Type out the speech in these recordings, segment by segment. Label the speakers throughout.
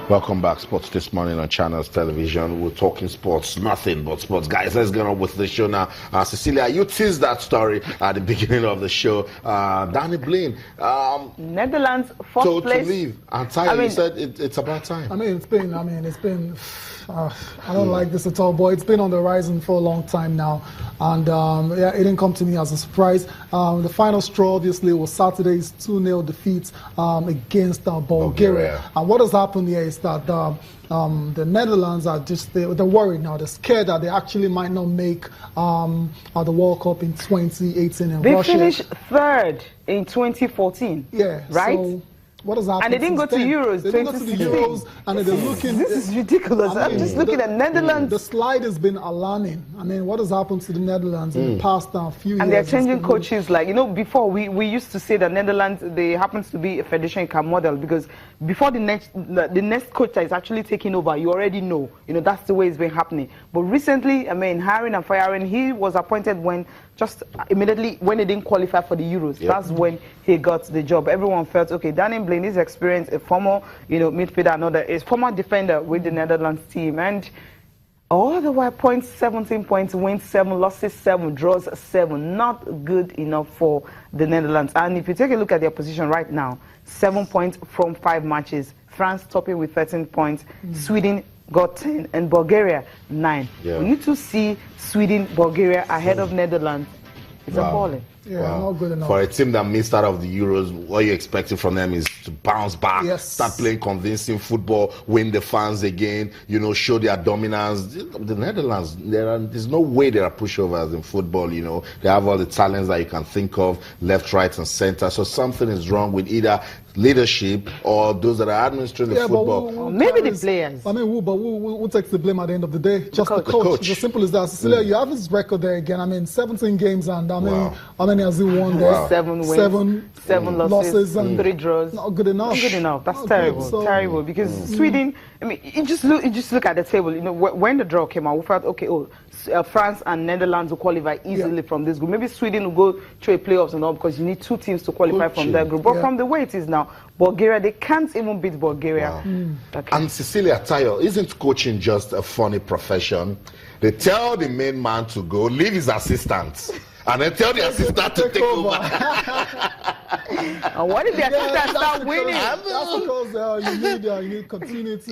Speaker 1: Welcome back, Sports This Morning on Channels Television. We're talking sports, nothing but sports. Guys, let's get on with the show now. Cecilia, you teased that story at the beginning of the show. Danny Blind.
Speaker 2: Netherlands, fourth place.
Speaker 1: To leave. And Tyler, you said it's about time.
Speaker 3: It's been, I don't like this at all, but it's been on the horizon for a long time now. And it didn't come to me as a surprise. The final straw, obviously, was Saturday's 2-0 defeat against Bulgaria. And what has happened here is that the Netherlands are they're worried now. They're scared that they actually might not make the World Cup in 2018 in Russia.
Speaker 2: They finished third in 2014.
Speaker 3: Yeah.
Speaker 2: Right?
Speaker 3: So what has happened?
Speaker 2: And they didn't go to Euros.
Speaker 3: They didn't go to the Euros, and they're looking.
Speaker 2: This is ridiculous. I'm just looking at Netherlands.
Speaker 3: The slide has been alarming. What has happened to the Netherlands in the past few years?
Speaker 2: And they're changing coaches. Before we used to say that Netherlands, they happens to be a Federation Cup model, because before the next coach that is actually taking over, you already know. That's the way it's been happening. But recently, hiring and firing, he was appointed when just immediately when they didn't qualify for the Euros. Yep. That's when he got the job. Everyone felt, okay, Danny Blind is experienced, a former, midfielder, a former defender with the Netherlands team, and all the way points, 17 points, wins 7, losses 7, draws 7. Not good enough for the Netherlands. And if you take a look at their position right now, 7 points from 5 matches. France topping with 13 points. Sweden got 10, and Bulgaria 9. Yeah. We need to see Sweden, Bulgaria ahead of Netherlands. It's appalling.
Speaker 3: Yeah, not good enough.
Speaker 1: For a team that missed out of the Euros, what you're expecting from them is to bounce back, start playing convincing football, win the fans again, show their dominance. The Netherlands, there's no way they are pushovers in football, They have all the talents that you can think of, left, right, and center. So something is wrong with either leadership or those that are administrating football.
Speaker 2: Maybe the players.
Speaker 3: Who takes the blame at the end of the day? Just the coach. It's as simple as that. Cecilia, you have his record there again. 17 games, and how many has he won there?
Speaker 2: 7 wins, 7 losses, and 3 draws.
Speaker 3: Not good enough.
Speaker 2: Not good enough. That's terrible. Terrible. Because Sweden, you just look at the table. When the draw came out, we felt, France and Netherlands will qualify easily from this group. Maybe Sweden will go through a playoffs and all, because you need 2 teams to qualify from that group. But from the way it is now, Bulgaria, they can't even beat Bulgaria.
Speaker 1: Wow. And Cecilia, Tayo, isn't coaching just a funny profession? They tell the main man to go, leave his assistants, and then tell the assistant to take over.
Speaker 2: And what if the assistant start winning?
Speaker 3: That's because you need continuity.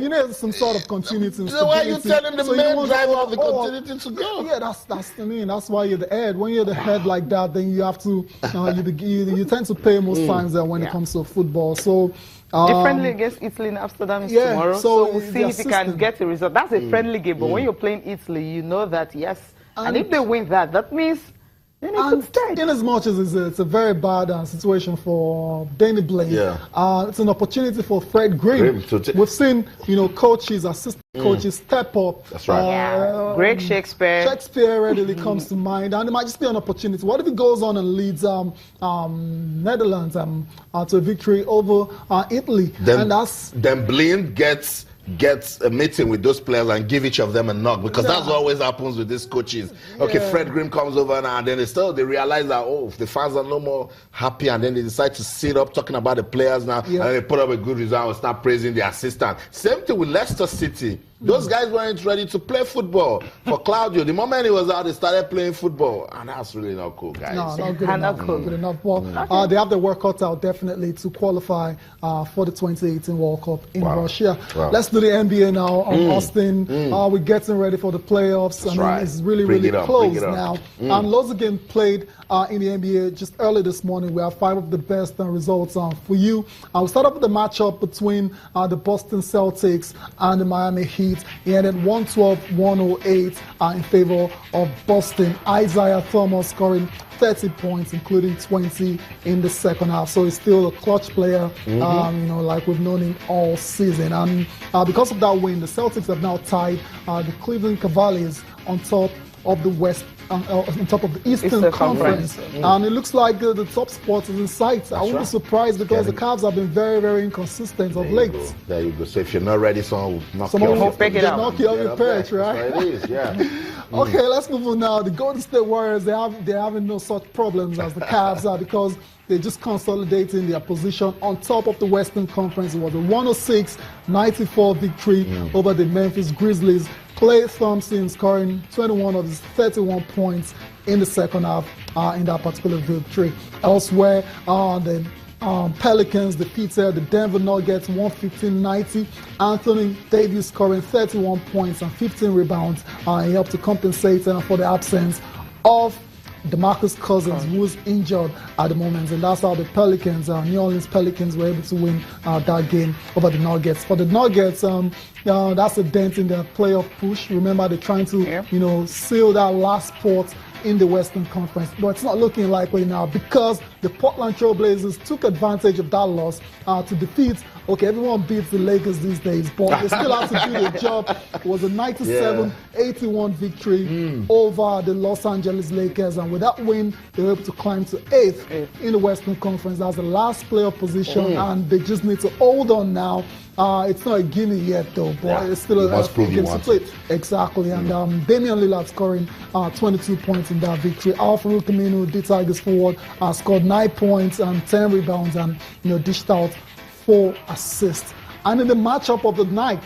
Speaker 3: You need some sort of continuity.
Speaker 1: So why are you telling the main driver of the continuity to go?
Speaker 3: Yeah, that's why you're the head. When you're the head like that, then you have to, you tend to pay most times when it comes to football. So
Speaker 2: friendly against Italy in Amsterdam tomorrow. So we'll see if you can get a result. That's a friendly game, but when you're playing Italy, you know that, yes. And if they win that means then they could stay.
Speaker 3: In as much as it's a very bad situation for Danny Blind, it's an opportunity for Fred Grimm. We've seen, coaches, assistant coaches step up.
Speaker 1: That's right.
Speaker 2: Greg Shakespeare.
Speaker 3: Shakespeare readily comes to mind, and it might just be an opportunity. What if he goes on and leads Netherlands to a victory over Italy?
Speaker 1: Then Blind gets a meeting with those players and give each of them a knock, because that's what always happens with these coaches. Okay, Fred Grimm comes over now, and then they realize that the fans are no more happy, and then they decide to sit up talking about the players now, and they put up a good result and start praising the assistant. Same thing with Leicester City. Those guys weren't ready to play football. For Claudio, the moment he was out, they started playing football, and that's really not cool, guys.
Speaker 3: No, not good enough. Not good enough. Well, they have their work cut out definitely to qualify for the 2018 World Cup in Russia. Let's do the NBA now. Austin, we're getting ready for the playoffs. It's really close now. Loads of games played in the NBA just early this morning. We have 5 of the best results for you. We'll start up with the matchup between the Boston Celtics and the Miami Heat. He ended 112-108 in favor of Boston. Isaiah Thomas scoring 30 points, including 20 in the second half. So he's still a clutch player, like we've known him all season. And because of that win, the Celtics have now tied the Cleveland Cavaliers on top of the West on top of the Eastern Conference. And it looks like the top spot is in sight. I wouldn't be surprised because the Cavs have been very, very inconsistent of late.
Speaker 1: There you go. So if you're not ready, someone will knock you off.
Speaker 3: Knock you off your perch, right?
Speaker 1: It is, yeah.
Speaker 3: Okay, let's move on now. The Golden State Warriors, they're having no such problems as the Cavs are because they're just consolidating their position on top of the Western Conference. It was a 106-94 victory over the Memphis Grizzlies. Klay Thompson scoring 21 of his 31 points in the second half in that particular victory. Elsewhere, the Pelicans defeated the Denver Nuggets 115-90. Anthony Davis scoring 31 points and 15 rebounds. He helped to compensate for the absence of DeMarcus Cousins, who's injured at the moment, and that's how the Pelicans, New Orleans Pelicans, were able to win that game over the Nuggets. For the Nuggets, that's a dent in their playoff push. Remember, they're trying to, seal that last spot in the Western Conference, but it's not looking likely now because the Portland Trail Blazers took advantage of that loss to defeat. Okay, everyone beats the Lakers these days, but they still have to do their job. It was a 97-81 victory over the Los Angeles Lakers, and with that win, they were able to climb to 8th in the Western Conference. That's the last playoff position, and they just need to hold on now. It's not a gimme yet, though, but it's still a game to play. Exactly, and Damian Lillard scoring 22 points in that victory. Al-Farouq Aminu, the Tigers forward, scored 9 points and 10 rebounds, and dished out 4 assists. And in the matchup of the night,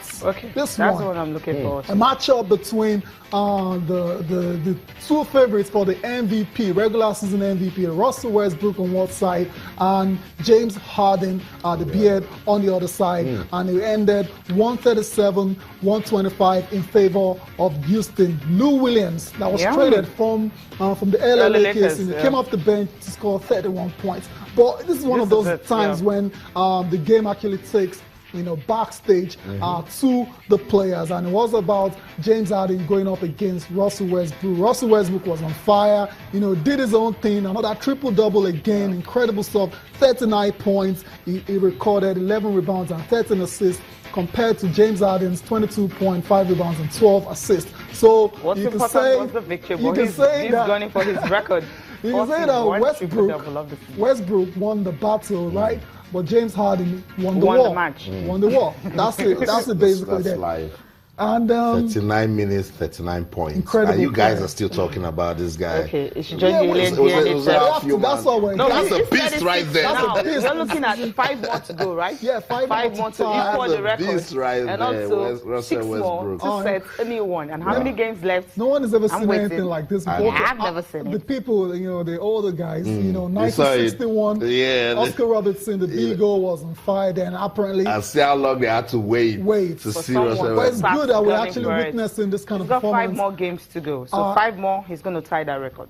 Speaker 3: that's
Speaker 2: what I'm looking for.
Speaker 3: A matchup between the two favorites for the MVP, regular season MVP, Russell Westbrook on one side and James Harden, the Beard, on the other side. And it ended 137-125 in favor of Houston. Lou Williams, that was traded from the LA Lakers, and he came off the bench to score 31 points. But this is one of those times when the game actually takes backstage to the players, and it was about James Harden going up against Russell Westbrook. Russell Westbrook was on fire, did his own thing, another triple-double again, incredible stuff, 39 points, he recorded 11 rebounds and 13 assists, compared to James Harden's 22.5 rebounds and 12 assists. So
Speaker 2: what's
Speaker 3: you can
Speaker 2: important
Speaker 3: say,
Speaker 2: was the victory,
Speaker 3: you can say
Speaker 2: he's
Speaker 3: that,
Speaker 2: gunning for his record.
Speaker 3: You can say that Westbrook won the battle, right? But James Harden won the war. Won the war. That's it. That's it basically.
Speaker 1: That's live.
Speaker 3: And
Speaker 1: 39 minutes, 39 points.
Speaker 3: Incredible.
Speaker 1: And you guys are still talking about this guy.
Speaker 2: Okay, it should join the
Speaker 3: that's a
Speaker 1: beast right there.
Speaker 2: You're looking at 5 more to go, right?
Speaker 3: Yeah, 5
Speaker 2: more to equal the record.
Speaker 1: Beast right
Speaker 2: and
Speaker 1: there.
Speaker 2: also 6 more to set a new one. And how many games left?
Speaker 3: No one has ever seen anything like this before.
Speaker 2: I've never seen it.
Speaker 3: The people, the older guys, 1961, Oscar Robertson, the Beagle was on fire then, apparently.
Speaker 1: And see how long they had to wait to see Russell.
Speaker 3: But it's good that we're actually witnessing this kind of performance.
Speaker 2: He's got 5 more games to go. So 5 more, he's going to tie that record.